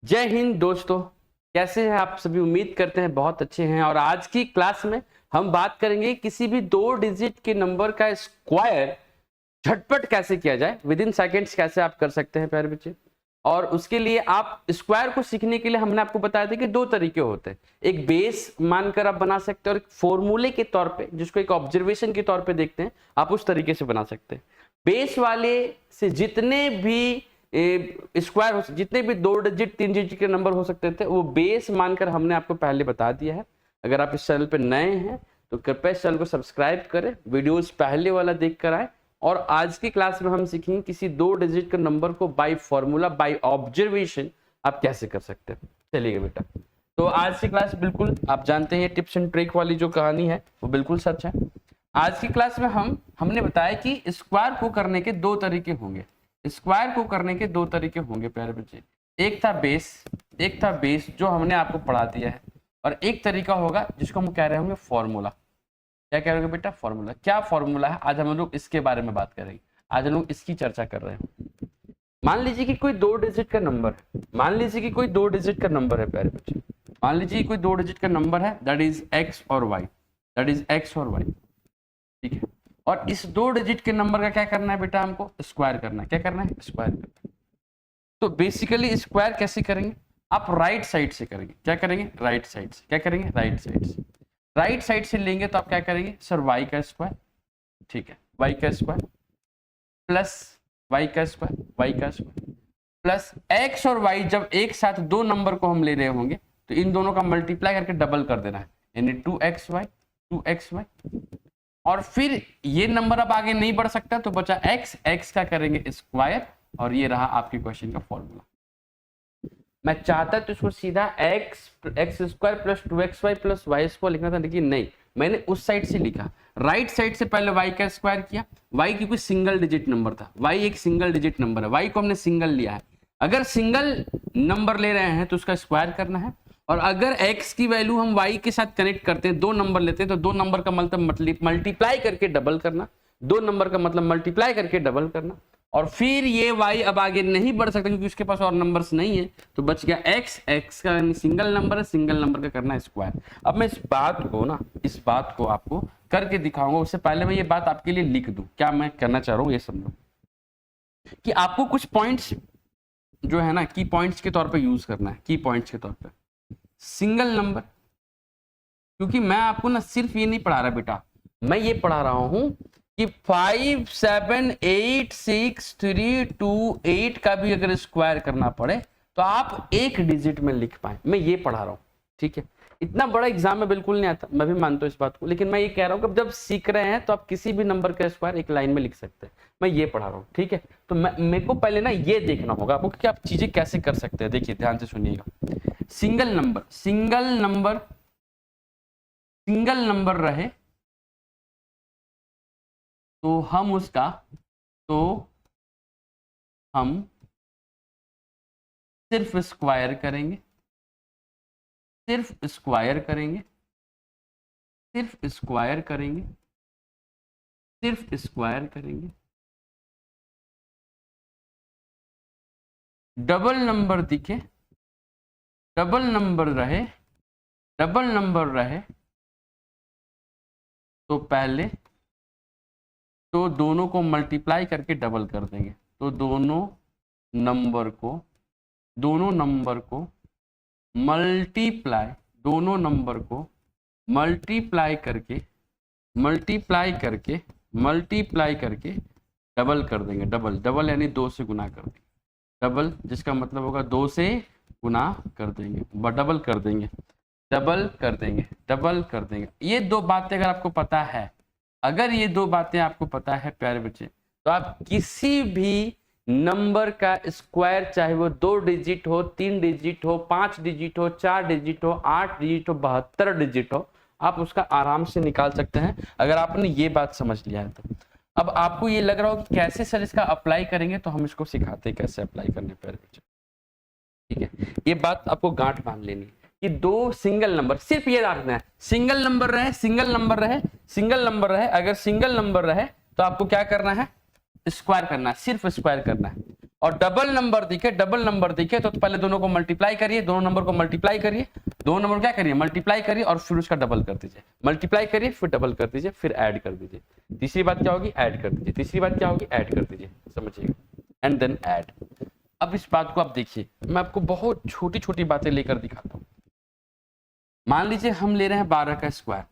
जय हिंद दोस्तों, कैसे हैं आप सभी। उम्मीद करते हैं बहुत अच्छे हैं। और आज की क्लास में हम बात करेंगे किसी भी 2 डिजिट के नंबर का स्क्वायर झटपट कैसे किया जाए, विद इन सेकेंड्स कैसे आप कर सकते हैं प्यारे बच्चे। और उसके लिए आप स्क्वायर को सीखने के लिए हमने आपको बताया था कि 2 तरीके होते हैं। एक बेस मानकर आप बना सकते हैं और एक फॉर्मूले के तौर पे, जिसको एक ऑब्जर्वेशन के तौर पे देखते हैं, आप उस तरीके से बना सकते हैं। बेस वाले से जितने भी स्क्वायर हो, जितने भी 2 डिजिट 3 डिजिट के नंबर हो सकते थे, वो बेस मानकर हमने आपको पहले बता दिया है। अगर आप इस चैनल पे नए हैं तो कृपया इस चैनल को सब्सक्राइब करें, वीडियोस पहले वाला देख कर आए। और आज की क्लास में हम सीखेंगे किसी 2 डिजिट के नंबर को बाय फॉर्मूला, बाय ऑब्जर्वेशन आप कैसे कर सकते हैं। चलिए बेटा, तो आज की क्लास बिल्कुल आप जानते हैं टिप्स एंड ट्रिक वाली जो कहानी है वो बिल्कुल सच है। आज की क्लास में हमने बताया कि स्क्वायर को करने के 2 तरीके होंगे। स्क्वायर को करने के 2 तरीके होंगे प्यारे बच्चे। एक था बेस जो हमने आपको पढ़ा दिया है, और एक तरीका होगा जिसको हम कह रहे होंगे फॉर्मूला। क्या कह रहे होंगे बेटा? फॉर्मूला। क्या फॉर्मूला है? आज हम लोग इसके बारे में बात करेंगे। आज हम लोग इसकी चर्चा कर रहे हैं। मान लीजिए कि कोई 2 डिजिट का नंबर है। मान लीजिए कि कोई 2 डिजिट का नंबर है प्यारे बच्चे। मान लीजिए कोई 2 डिजिट का नंबर है, दैट इज एक्स और वाई। ठीक है। और इस 2 डिजिट के नंबर का क्या करना है बेटा? हमको स्क्वायर करना है। क्या करना है? स्क्वायर करना है। तो बेसिकली स्क्वायर कैसे करेंगे? आप राइट साइड से करेंगे। क्या करेंगे? राइट साइड से। क्या करेंगे? राइट साइड से। राइट साइड से लेंगे तो आप क्या करेंगे? सर वाई का स्क्वायर, ठीक है, वाई का स्क्वायर प्लस वाई का स्क्वायर प्लस एक्स और वाई। जब एक साथ 2 नंबर को हम ले रहे होंगे तो इन दोनों का मल्टीप्लाई करके डबल कर देना है, यानी 2xy। और फिर ये नंबर अब आगे नहीं बढ़ सकता तो बचा x का करेंगे स्क्वायर, और ये रहा आपकी क्वेश्चन का फॉर्मूला। मैं चाहता तो इसको सीधा x square plus 2xy plus y square लिखना था, लेकिन नहीं, मैंने उस साइड से लिखा। राइट साइड से पहले y का स्क्वायर किया। y क्योंकि सिंगल डिजिट नंबर था, y एक सिंगल डिजिट नंबर है, y को हमने सिंगल लिया है। अगर सिंगल नंबर ले रहे हैं तो उसका स्क्वायर करना है। और अगर x की वैल्यू हम y के साथ कनेक्ट करते हैं, 2 नंबर लेते हैं, तो 2 नंबर का मतलब मल्टीप्लाई करके डबल करना। 2 नंबर का मतलब मल्टीप्लाई करके डबल करना। और फिर ये y अब आगे नहीं बढ़ सकता क्योंकि उसके पास और नंबर्स नहीं है, तो बच गया x का सिंगल नंबर है, सिंगल नंबर का करना है स्क्वायर। अब मैं इस बात को आपको करके दिखाऊंगा। उससे पहले मैं ये बात आपके लिए लिख दूं। क्या मैं करना चाह रहा हूं ये समझो, कि आपको कुछ पॉइंट्स जो है ना, की पॉइंट्स के तौर पे यूज करना है। की पॉइंट्स के तौर पे सिंगल नंबर, क्योंकि मैं आपको ना सिर्फ ये नहीं पढ़ा रहा बेटा, मैं ये पढ़ा रहा हूं कि 5 7 8 6 3 2 8 का भी अगर स्क्वायर करना पड़े तो आप एक डिजिट में लिख पाए। मैं ये पढ़ा रहा हूं, ठीक है। इतना बड़ा एग्जाम में बिल्कुल नहीं आता, मैं भी मानता हूं इस बात को, लेकिन मैं ये कह रहा हूं कि जब सीख रहे हैं तो आप किसी भी नंबर का स्क्वायर एक लाइन में लिख सकते हैं। मैं ये पढ़ा रहा हूं, ठीक है। तो मेरे को पहले ना ये देखना होगा आपको कि आप चीजें कैसे कर सकते हैं। देखिए ध्यान से सुनिएगा। सिंगल नंबर रहे तो हम सिर्फ स्क्वायर करेंगे, डबल नंबर दिखे, डबल नंबर रहे तो पहले तो दोनों को मल्टीप्लाई करके डबल कर देंगे। तो दोनों नंबर को मल्टीप्लाई करके डबल कर देंगे। डबल यानी 2 से गुना कर देंगे। डबल जिसका मतलब होगा 2 से गुना कर देंगे, डबल कर देंगे। ये 2 बातें अगर आपको पता है, प्यारे बच्चे, तो आप किसी भी नंबर का स्क्वायर, चाहे वो 2 डिजिट हो, 3 डिजिट हो, 5 डिजिट हो, 4 डिजिट हो, 8 डिजिट हो, 72 डिजिट हो, आप उसका आराम से निकाल सकते हैं अगर आपने ये बात समझ लिया है तो। अब आपको ये लग रहा हो कि कैसे सर इसका अप्लाई करेंगे, तो हम इसको सिखाते हैं कैसे अप्लाई करने पर, ठीक है। ये बात आपको गांठ बांध लेनी कि 2 सिंगल नंबर, सिर्फ ये रखना है, सिंगल नंबर रहे। अगर सिंगल नंबर रहे तो आपको क्या करना है? स्क्वायर करना है, सिर्फ स्क्वायर करना है। और डबल नंबर दिखे तो पहले दोनों को मल्टीप्लाई करिए, दोनों नंबर को मल्टीप्लाई करिए, दोनों नंबर क्या करिए मल्टीप्लाई करिए और फिर उसका डबल कर दीजिए, मल्टीप्लाई करिए फिर डबल कर दीजिए फिर ऐड कर दीजिए। तीसरी बात क्या होगी, ऐड कर दीजिए। तीसरी बात क्या होगी, ऐड कर दीजिए, समझिएगा, एंड देन ऐड। अब इस बात को आप देखिए, मैं आपको बहुत छोटी छोटी बातें लेकर दिखाता हूँ। मान लीजिए हम ले रहे हैं 12 का स्क्वायर,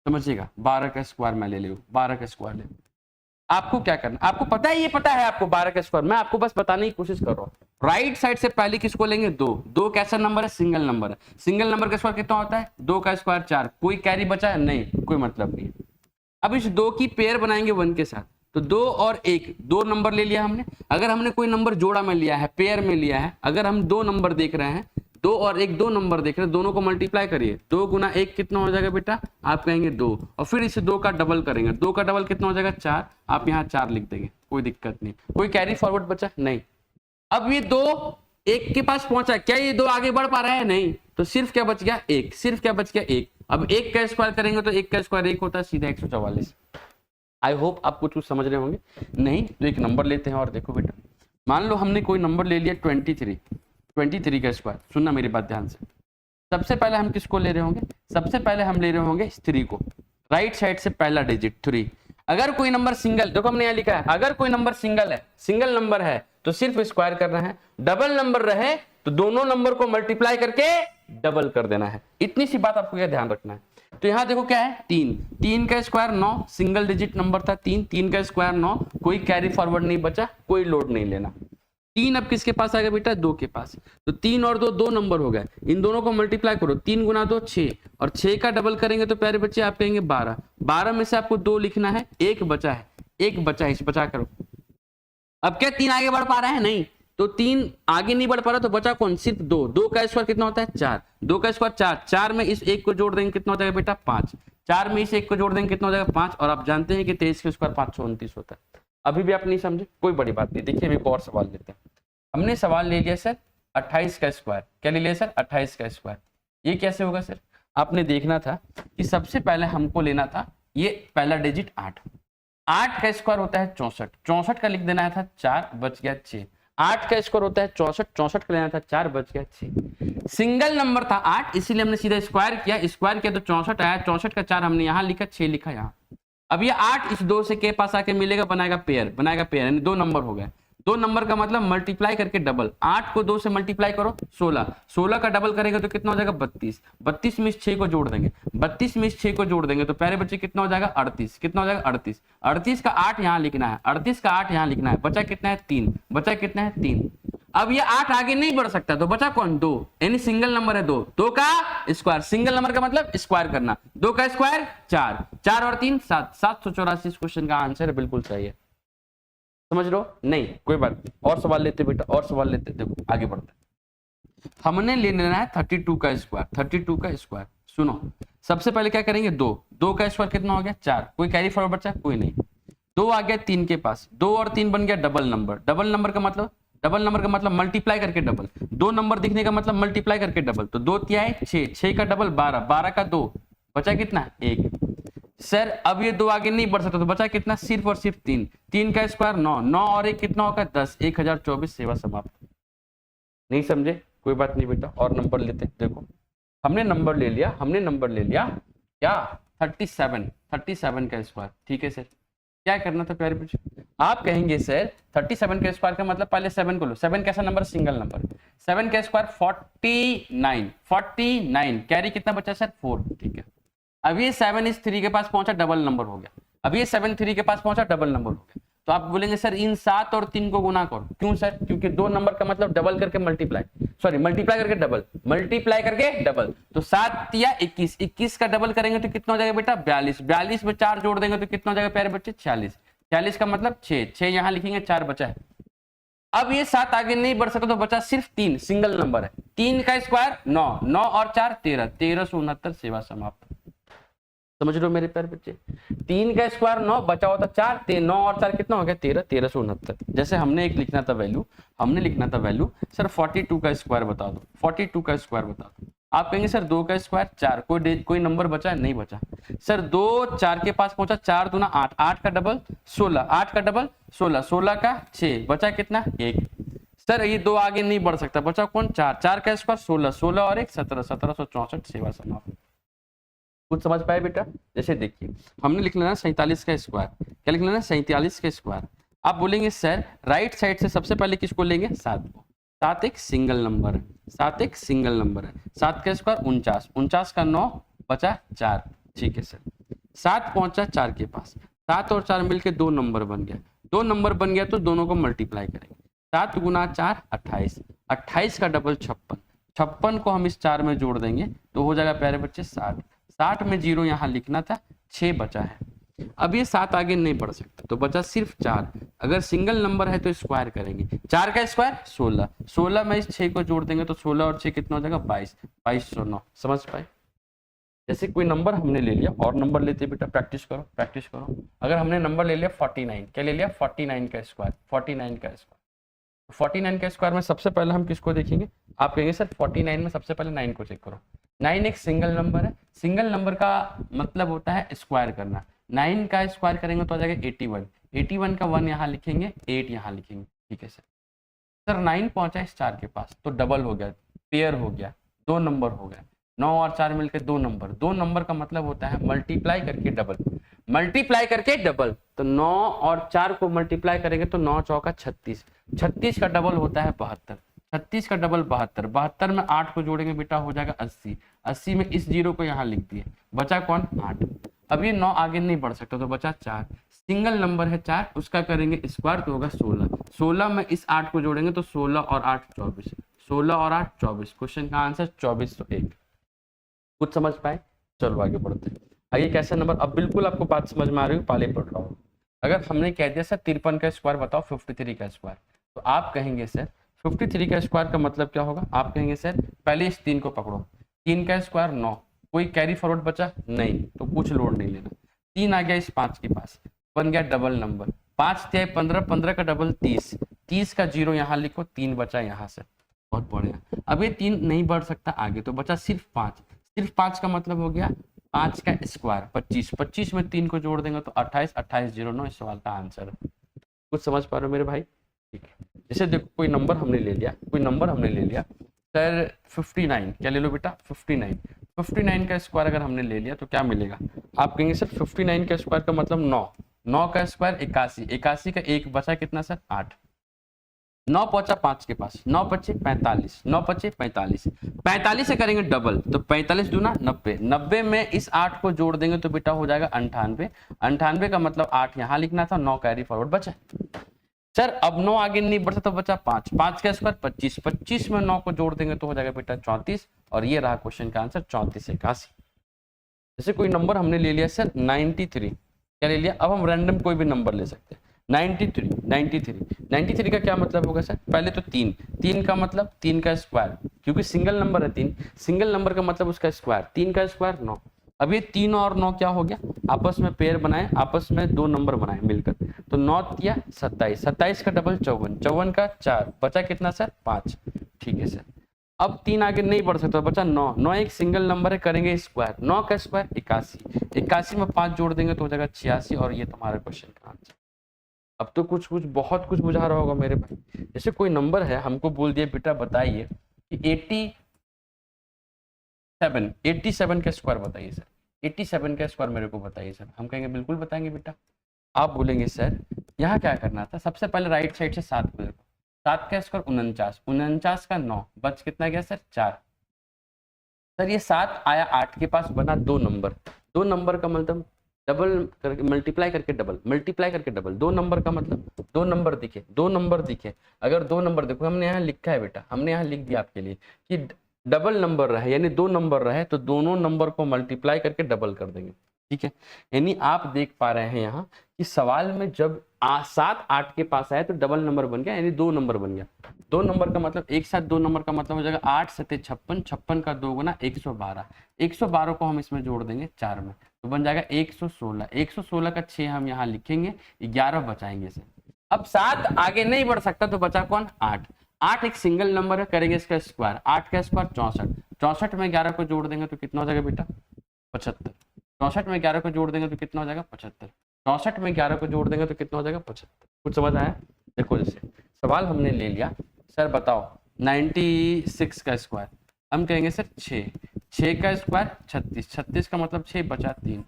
समझिएगा 12 का स्क्वायर मैं ले लूँ, 12 का स्क्वायर ले। आपको क्या करना, आपको पता है, ये पता है आपको 12 का स्क्वायर, मैं आपको बस बताने की कोशिश कर रहा हूँ। राइट साइड से पहले किसको लेंगे, 2। 2 कैसा नंबर है, सिंगल नंबर है। सिंगल नंबर का स्क्वायर कितना होता है, 2 का स्क्वायर 4। कोई कैरी बचा है, नहीं, कोई मतलब नहीं। अब इस 2 की पेयर बनाएंगे 1 के साथ, तो 2 और 1, 2 नंबर ले लिया हमने। अगर हमने कोई नंबर जोड़ा में लिया है, पेयर में लिया है, अगर हम 2 नंबर देख रहे हैं, 2 और 1 2 नंबर देख रहे हैं, दोनों को मल्टीप्लाई करिए। 2 गुना 1 कितना हो जाएगा बेटा, आप कहेंगे 2, और फिर इसे 2 का डबल करेंगे, 2 का डबल कितना हो जाएगा 4, आप यहाँ 4 लिख देंगे, कोई दिक्कत नहीं। कोई कैरी फॉरवर्ड बचा, नहीं। अब ये 2 1 के पास पहुंचा, क्या ये 2 आगे बढ़ पा रहा है, नहीं, तो सिर्फ क्या बच गया, 1, सिर्फ क्या बच गया, 1। अब 1 का स्क्वायर करेंगे तो 1 का स्क्वायर 1 होता है, सीधा 144। आई होप आप कुछ समझ रहे होंगे। नहीं तो एक नंबर लेते हैं और देखो बेटा, मान लो हमने कोई नंबर ले लिया 23 का स्क्वायर। सुनना मेरी बात ध्यान से, सबसे पहले हम किसको ले रहे होंगे, सबसे पहले हम ले रहे होंगे 3 को। राइट साइड से पहला डिजिट 3। अगर कोई नंबर सिंगल, देखो हमने यहाँ लिखा है, अगर कोई नंबर सिंगल है, सिंगल नंबर है तो सिर्फ स्क्वायर करना है। डबल नंबर रहे तो दोनों नंबर को मल्टीप्लाई करके डबल कर देना है। इतनी सी बात आपको यह ध्यान रखना है। तो यहाँ देखो क्या है, 3 का स्क्वायर 9, सिंगल डिजिट नंबर था 3 का स्क्वायर 9, कोई कैरी फॉरवर्ड नहीं बचा, कोई लोड नहीं लेना। 3 अब किसके पास आ गया बेटा, 2 के पास। तो 3 और 2 2 नंबर हो गए, इन दोनों को मल्टीप्लाई करो, 3 गुना 2 6, और 6 का डबल करेंगे तो प्यारे बच्चे आप कहेंगे 12। 12 में से आपको 2 लिखना है, 1 बचा है, 1 बचा है, इसे बचा करो। अब क्या 3 आगे बढ़ पा रहा है, नहीं, तो 3 आगे नहीं बढ़ पा रहा, तो बचा कौन, सिर्फ 2। 2 का स्क्वायर कितना होता है 4, 2 का स्क्वायर 4, 4 में इस 1 को जोड़ देंगे कितना हो जाएगा बेटा 5, 4 में इस 1 को जोड़ देंगे कितना हो जाएगा 5, और आप जानते हैं कि 23 का स्क्वायर 529 होता है। अभी भी आप नहीं समझे, कोई बड़ी बात नहीं। देखिए एक और सवाल लेते हैं। हमने सवाल ले लिया सर 28 का स्क्वायर, क्या ले लिया सर 28 का स्क्वायर। ये कैसे होगा सर, आपने देखना था कि सबसे पहले हमको लेना था ये पहला डिजिट 8, 8 का स्क्वायर होता है 64, 64 का लिख देना था 4, बच गया 6। 8 का स्क्वायर होता है 64, 64 का लेना था 4, बच गया 6। सिंगल नंबर था 8, इसीलिए हमने सीधा स्क्वायर किया तो 64 आया, 64 का 4 हमने यहाँ लिखा, 6 लिखा यहाँ। अब ये 8 इस 2 से के पास आके मिलेगा, बनाएगा पेयर यानी 2 नंबर हो गए। 2 नंबर का मतलब मल्टीप्लाई करके डबल, 8 को 2 से मल्टीप्लाई करो 16, 16 का डबल करेगा तो कितना हो जाएगा 32, 32 में इस 6 को जोड़ देंगे, 32 में इस 6 को जोड़ देंगे तो प्यारे बच्चे कितना हो जाएगा 38, कितना हो जाएगा 38, 38 का 8 यहाँ लिखना है, 38 का 8 यहाँ लिखना है, बचा कितना है 3, बचा कितना है 3। अब ये 8 आगे नहीं बढ़ सकता तो बचा कौन 2, यानी सिंगल नंबर है 2, 2 का स्क्वायर, सिंगल नंबर का मतलब स्क्वायर करना, 2 का स्क्वायर 4, 4 और 3 7, 784 इस क्वेश्चन का आंसर है, बिल्कुल सही है। समझ लो, नहीं कोई बात नहीं। और सवाल लेते बेटा, और सवाल लेते, देखो आगे बढ़ते। हमने ले लेना है 32 का स्क्वायर, 32 का स्क्वायर। सुनो, सबसे पहले क्या करेंगे 2 का स्क्वायर कितना हो गया 4, कोई कैरी फॉरवर्ड बचा, कोई नहीं। 2 आ गया 3 के पास, 2 और 3 बन गया डबल नंबर, डबल नंबर का मतलब मल्टीप्लाई करके डबल, 2 नंबर दिखने का मतलब मल्टीप्लाई करके डबल, तो 2 तिहाई 6, 6 का डबल 12, 12 का 2, बचा कितना 1। सर अब ये 2 आगे नहीं बढ़ सकता तो बचा कितना, सिर्फ और सिर्फ 3, 3 का स्क्वायर 9, 9 और 1 कितना होगा 10, 1024, सेवा समाप्त। नहीं समझे, कोई बात नहीं बेटा, और नंबर लेते। देखो हमने नंबर ले लिया क्या 37 का स्क्वायर, ठीक है सर। क्या करना था प्यारे बच्चे, आप कहेंगे सर 37 का स्क्वायर का मतलब पहले 7 को लो, 7 कैसा नंबर, सिंगल नंबर, 7 का स्क्वायर 49, कैरी कितना बचा सर 4, ठीक है। अब ये 7 इस 3 के पास पहुंचा, डबल नंबर हो गया। अब ये 7 3 के पास पहुंचा, डबल नंबर हो गया। तो आप बोलेंगे सर इन 7 और 3 को गुना करो, क्यों सर, क्योंकि 2 नंबर का मतलब डबल करके मल्टीप्लाई करके डबल, तो 7 या 21, 21 का डबल करेंगे तो कितना हो जाएगा बेटा 42, 42 में 4 जोड़ देंगे तो कितना हो जाएगा प्यारे बच्चे 46, 46 का मतलब 6, 6 यहाँ लिखेंगे, 4 बचा है। अब ये 7 आगे नहीं बढ़ सकता तो बचा सिर्फ 3, सिंगल नंबर है, 3 का स्क्वायर 9, 9 और 4 13, 1369, सेवा समाप्त। समझ लो मेरे प्यारे बच्चे, 3 का स्क्वायर 9, बचा होता 4, 9 और 4 कितना हो गया 13, 1369। जैसे हमने एक लिखना था वैल्यू, सर 42 का स्क्वायर बता दो, 42 का स्क्वायर बता दो। आप कहेंगे सर 2 का स्क्वायर 4, कोई नंबर बचा है, नहीं बचा सर। 2 4 के पास पहुंचा, 4 दूना 8, 8 का डबल 16, 8 का डबल 16, 16 का 6, बचा कितना 1, सर ये दो आगे नहीं बढ़ सकता, बचा कौन, चार, चार का स्क्वायर 16, 16 और एक 17, 1764 सेवा समाप्त। कुछ समझ पाए बेटा? जैसे देखिए हमने लिख लेना 47 का स्क्वायर, क्या लिख लेना 47 का स्क्वायर। आप बोलेंगे सर राइट साइड से सबसे पहले किसको लेंगे, 7 को, 7 एक सिंगल नंबर है, 7 एक सिंगल नंबर है, 7 का स्क्वायर 49, 49 का 9 बचा 4, ठीक है सर। 7 पहुंचा 4 के पास, 7 और 4 मिलके 2 नंबर बन गया, 2 नंबर बन गया तो दोनों को मल्टीप्लाई करेंगे, 7 गुना 4 28, 28 का डबल 56, 56 को हम इस 4 में जोड़ देंगे तो हो जाएगा प्यारे बच्चे 60, 60 में 0 यहाँ लिखना था, 6 बचा है। अब ये 7 आगे नहीं बढ़ सकता तो बचा सिर्फ 4, अगर सिंगल नंबर है तो स्क्वायर करेंगे, 4 का स्क्वायर 16, 16 में इस 6 को जोड़ देंगे तो 16 और 6 कितना हो जाएगा 22, 2209। समझ पाए? जैसे कोई नंबर हमने ले लिया, और नंबर लेते बेटा, प्रैक्टिस करो प्रैक्टिस करो। अगर हमने नंबर ले लिया 49, क्या ले लिया 49 का स्क्वायर, 49 का स्क्वायर, 49 का स्क्वायर में सबसे पहले हम किसको देखेंगे, आप कहेंगे सर 49 में सबसे पहले 9 को चेक करो। 9 एक सिंगल नंबर है, सिंगल नंबर का मतलब होता है स्क्वायर करना, 9 का स्क्वायर करेंगे तो आ जाएगा 81, 81 का 1 यहाँ लिखेंगे, 8 यहाँ लिखेंगे, ठीक है सर। सर 9 पहुंचा इस 4 के पास तो डबल हो गया, पेयर हो गया, 2 नंबर हो गया, 9 और 4 मिलकर 2 नंबर, 2 नंबर का मतलब होता है मल्टीप्लाई करके डबल, मल्टीप्लाई करके डबल, तो 9 और 4 को मल्टीप्लाई करेंगे तो 9 चौका 36, 36 का डबल होता है 72, 36 का डबल 72, 72 में 8 को जोड़ेंगे बेटा हो जाएगा 80, 80 में इस 0 को यहाँ लिख दिए, बचा कौन 8। अब ये 9 आगे नहीं बढ़ सकता तो बचा 4, सिंगल नंबर है 4, उसका करेंगे स्क्वायर तो होगा 16, 16 में इस 8 को जोड़ेंगे तो 16 और 8 24, 16 और 8 24, क्वेश्चन का आंसर 2401। कुछ समझ पाए? चलो आगे बढ़ते हैं। आगे कैसा नंबर, अब बिल्कुल आपको बात समझ में आ रही है, पहले पढ़ रहा हूँ। अगर हमने कह दिया सर 53 का स्क्वायर बताओ 53 का स्क्वायर, तो आप कहेंगे सर 53 का स्क्वायर का मतलब क्या होगा, आप कहेंगे सर पहले इस 3 को पकड़ो, 3 का स्क्वायर 9, कोई कैरी फॉरवर्ड बचा नहीं तो कुछ लोड नहीं लेना, 3 आ गया इस 5 के पास, बन गया डबल नंबर, 5 थे 15, 15 का डबल 30, 30 का 0 यहाँ लिखो, 3 बचा यहाँ से, बहुत बढ़िया। अब ये 3 नहीं बढ़ सकता आगे तो बचा सिर्फ 5, सिर्फ 5 का मतलब हो गया 5 का स्क्वायर 25, 25 में 3 को जोड़ देंगे तो 28, 2809 इस सवाल का आंसर है। कुछ समझ पा रहे हो मेरे भाई? ठीक है। जैसे देखो कोई नंबर हमने ले लिया, कोई नंबर हमने ले लिया सर 59, क्या ले लो बेटा 59, 59 का स्क्वायर अगर हमने ले लिया तो क्या मिलेगा, आप कहेंगे सर 59 का स्क्वायर का मतलब 9, 9 का स्क्वायर 81, 81 का 1 बचा कितना सर 8, 9 पहुंचा 5 के पास, 9 पचे 45, 9 पचे 45, 45 से करेंगे डबल तो 45 दूना 90, 90 में इस 8 को जोड़ देंगे तो बेटा हो जाएगा 98, 98 का मतलब 8 यहाँ लिखना था, 9 कैरी फॉरवर्ड बचा। सर अब 9 आगे नहीं बढ़ सकता तो बचा 5, 5 का स्क्वायर 25, 25 में 9 को जोड़ देंगे तो हो जाएगा बेटा 34, और ये रहा क्वेश्चन का आंसर 3481। जैसे कोई नंबर हमने ले लिया सर 93, क्या ले लिया, अब हम रैंडम कोई भी नंबर ले सकते हैं, 93, 93, 93 का क्या मतलब होगा सर, पहले तो 3, 3 का मतलब 3 का स्क्वायर, क्योंकि सिंगल नंबर है 3, सिंगल नंबर का मतलब उसका स्क्वायर, 3 का स्क्वायर 9, अब ये 3 और 9 क्या हो गया, आपस में पेयर बनाए, आपस में 2 नंबर बनाए मिलकर, तो 9 किया 27, 27 का डबल 54, 54 का 4 बचा कितना सर 5, ठीक है सर। अब 3 आगे नहीं बढ़ सकता बचा 9, 9 एक सिंगल नंबर है, करेंगे स्क्वायर, 9 का स्क्वायर 81, 81 में 5 जोड़ देंगे तो हो जाएगा 86, और ये तुम्हारा क्वेश्चन का आंसर। अब तो कुछ कुछ बहुत कुछ बुझा रहा होगा मेरे भाई। जैसे कोई नंबर है हमको बोल दिया बेटा बताइए कि 87 का स्क्वायर बताइए सर, 87 का स्क्वायर मेरे को बताइए सर, हम कहेंगे बिल्कुल बताएंगे बेटा। आप बोलेंगे सर यहाँ क्या करना था, सबसे पहले राइट साइड से 7 को देखो, 7 का स्क्वायर 49, 49 का 9 बच कितना गया सर 4, सर ये 7 आया 8 के पास, बना 2 नंबर, 2 नंबर का मतलब डबल करके मल्टीप्लाई करके डबल, मल्टीप्लाई करके डबल, 2 नंबर का मतलब 2 नंबर दिखे, 2 नंबर दिखे, अगर 2 नंबर देखो हमने यहाँ लिखा है बेटा, हमने यहाँ लिख दिया आपके लिए कि डबल नंबर रहे यानी 2 नंबर रहे तो दोनों नंबर को मल्टीप्लाई करके डबल कर देंगे, ठीक है। यानी आप देख पा रहे हैं यहाँ कि सवाल में जब 7 8 के पास आया तो डबल नंबर बन गया, यानी 2 नंबर बन गया, 2 नंबर का मतलब एक साथ 2 नंबर का मतलब हो जाएगा 8 7 56, 56 का 2 गुना 112, 112 को हम इसमें जोड़ देंगे 4 में तो बन जाएगा 116, 116 का 6 हम यहाँ लिखेंगे, 11 बचाएंगे से। अब 7 आगे नहीं बढ़ सकता तो बचा कौन 8, 8 एक सिंगल नंबर है, करेंगे इसका स्क्वायर, 8 का स्क्वायर 64, 64 में 11 को जोड़ देंगे तो कितना हो जाएगा बेटा 75, 64 में 11 को जोड़ देंगे तो कितना हो जाएगा 75, 64 में 11 को जोड़ देंगे तो कितना हो जाएगा 75। कुछ समझ आया? देखो जैसे सवाल हमने ले लिया सर बताओ 96 का स्क्वायर, हम कहेंगे सर 6 का स्क्वायर 36, 36 का मतलब 6 बचा 3,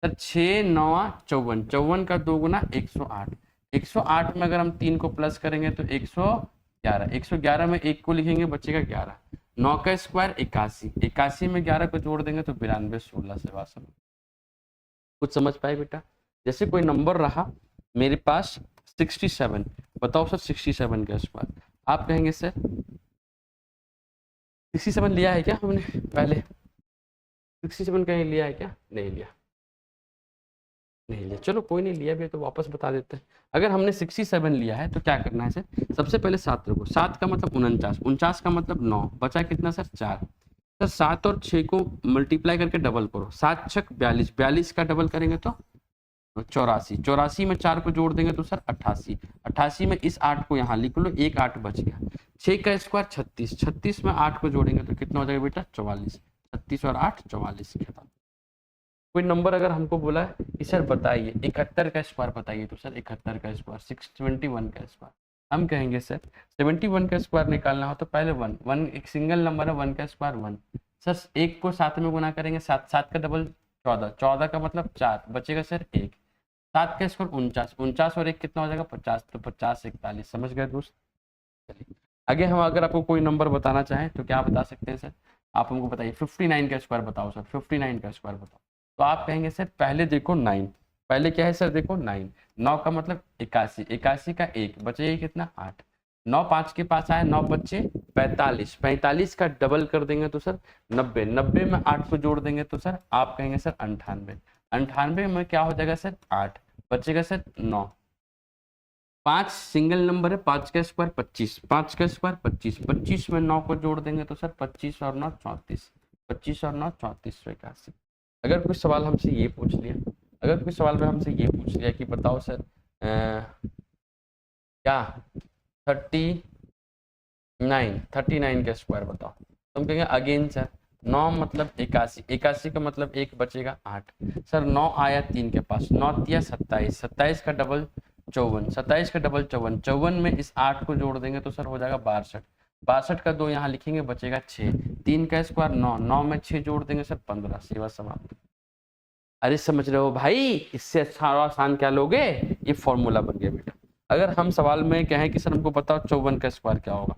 सर 6 9 54, 54 का 2 गुना 108, 108 में अगर हम 3 को प्लस करेंगे तो 111, 111 में 1 को लिखेंगे बचेगा 11, 9 का स्क्वायर 81, 81 में 11 को जोड़ देंगे तो 92, 16 से वास्तव में कुछ समझ पाए बेटा। जैसे कोई नंबर रहा मेरे पास 67, बताओ सर 67 का स्क्वायर, आप कहेंगे सर 67 लिया है क्या हमने पहले, 67 कहीं लिया है क्या, नहीं लिया, नहीं लिया, चलो कोई नहीं लिया भी है तो वापस बता देते हैं। अगर हमने 67 लिया है तो क्या करना है सर, सबसे पहले 7 रखो, 7 का मतलब 49, 49 का मतलब 9, बचा कितना सर 4, सर 7 और 6 को मल्टीप्लाई करके डबल करो, 7 छक 42, 42 का डबल करेंगे तो 84, 84 में 4 को जोड़ देंगे तो सर 88, 88 में इस 8 को यहाँ लिख लो, एक 8 बच गया, 6 का स्क्वायर 36, 36 में 8 को जोड़ेंगे तो कितना हो जाएगा बेटा 44, 36 और 8 44 के बाद कोई नंबर अगर हमको बोला है कि सर बताइए 71 का स्क्वायर बताइए, तो सर 71 का स्क्वायर 621 का स्क्वायर, हम कहेंगे सर 71 का स्क्वायर निकालना हो तो पहले 1 एक सिंगल नंबर है, 1 का स्क्वायर 1, सर 1 को 7 में गुना करेंगे, 7 7 का डबल 14, 14 का मतलब 4, बचेगा सर 1, 7 का स्क्वायर 49, 49 और 1 कितना हो जाएगा 50, तो 50 41, समझ गए दोस्त। चलिए आगे हम अगर आपको कोई नंबर बताना चाहें तो क्या बता सकते हैं सर, आप हमको बताइए 59 का स्क्वायर बताओ सर, 59 का स्क्वायर बताओ, तो आप कहेंगे सर पहले देखो 9, पहले क्या है सर देखो 9, 9 का मतलब 81, 81 का 1 बचेगा कितना 8, 9 5 के पास आया 9 बच्चे 45, 45 का डबल कर देंगे तो सर 90, 90 में 8 को जोड़ देंगे तो सर आप कहेंगे सर 98, 98 में क्या हो जाएगा सर 8, बचेगा सर 9, 5 सिंगल नंबर है, 5 का स्क्वायर 25, 5 का स्क्वायर 25, 25 में 9 को जोड़ देंगे तो सर 25 और 9 34, 25 और 9 34 81। अगर कोई सवाल हमसे ये पूछ लिया, अगर कोई सवाल में हमसे ये पूछ लिया कि बताओ सर क्या 39 का स्क्वायर बताओ, तो हम कहेंगे अगेन सर 9 मतलब 81, 81 का मतलब 1 बचेगा 8, सर 9 आया 3 के पास, 9 दिया 27, 27 का डबल 54, 27 का डबल 54, 54 में इस 8 को जोड़ देंगे तो सर हो जाएगा 62, 62 का 2 यहाँ लिखेंगे बचेगा 6, 3 का स्क्वायर 9, 9 में 6 जोड़ देंगे सर 15, सेवा समाप्त। अरे समझ रहे हो भाई, इससे अच्छा और आसान क्या लोगे, ये फॉर्मूला बन गया बेटा। अगर हम सवाल में कहें कि सर हमको बताओ 54 का स्क्वायर क्या होगा,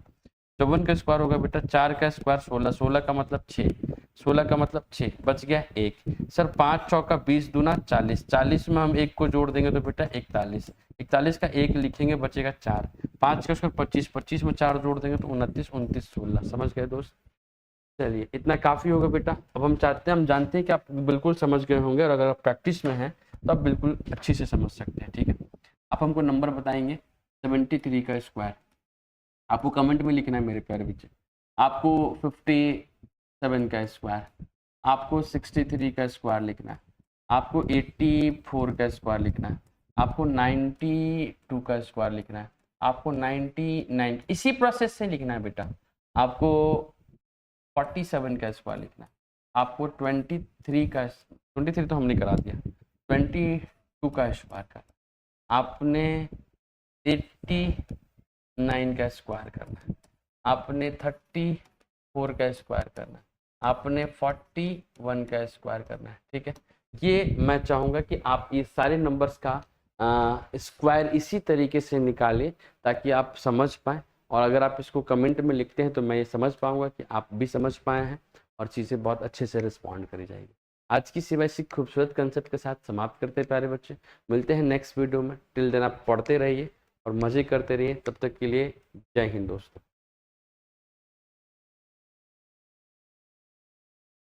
54 का स्क्वायर होगा बेटा 4 का स्क्वायर 16, 16 का मतलब 6, 16 का मतलब 6, बच गया 1, सर 5 चौका 20 दूना 40, 40 में हम 1 को जोड़ देंगे तो बेटा 41, 41 का 1 लिखेंगे बचेगा 4, 5 का स्क्वायर 25, 25 में 4 जोड़ देंगे तो 29, 29 16, समझ गए दोस्त। चलिए इतना काफ़ी होगा बेटा। अब हम चाहते हैं, हम जानते हैं कि आप बिल्कुल समझ गए होंगे, और अगर आप प्रैक्टिस में हैं तो आप बिल्कुल अच्छी से समझ सकते हैं, ठीक है। आप हमको नंबर बताएंगे 73 का स्क्वायर, आपको कमेंट में लिखना है मेरे प्यारे बच्चे, आपको 57 का स्क्वायर, आपको 63 का स्क्वायर लिखना है, आपको 84 का स्क्वायर लिखना है, आपको 92 का स्क्वायर लिखना है, आपको 99, इसी प्रोसेस से लिखना है बेटा। आपको 47 का स्क्वायर लिखना है, आपको 23 तो हमने करा दिया, 22 का स्क्वायर करना, आपने 89 का स्क्वायर करना है, आपने 34 का स्क्वायर करना है, आपने 41 का स्क्वायर करना है, ठीक है। ये मैं चाहूँगा कि आप ये सारे नंबर्स का स्क्वायर इसी तरीके से निकालें ताकि आप समझ पाएँ, और अगर आप इसको कमेंट में लिखते हैं तो मैं ये समझ पाऊंगा कि आप भी समझ पाए हैं और चीज़ें बहुत अच्छे से रिस्पॉन्ड करी जाएगी। आज की सिवाय इसी खूबसूरत कंसेप्ट के साथ समाप्त करते हैं प्यारे बच्चे, मिलते हैं नेक्स्ट वीडियो में। टिल देन आप पढ़ते रहिए और मज़े करते रहिए, तब तक के लिए जय हिंद दोस्तों।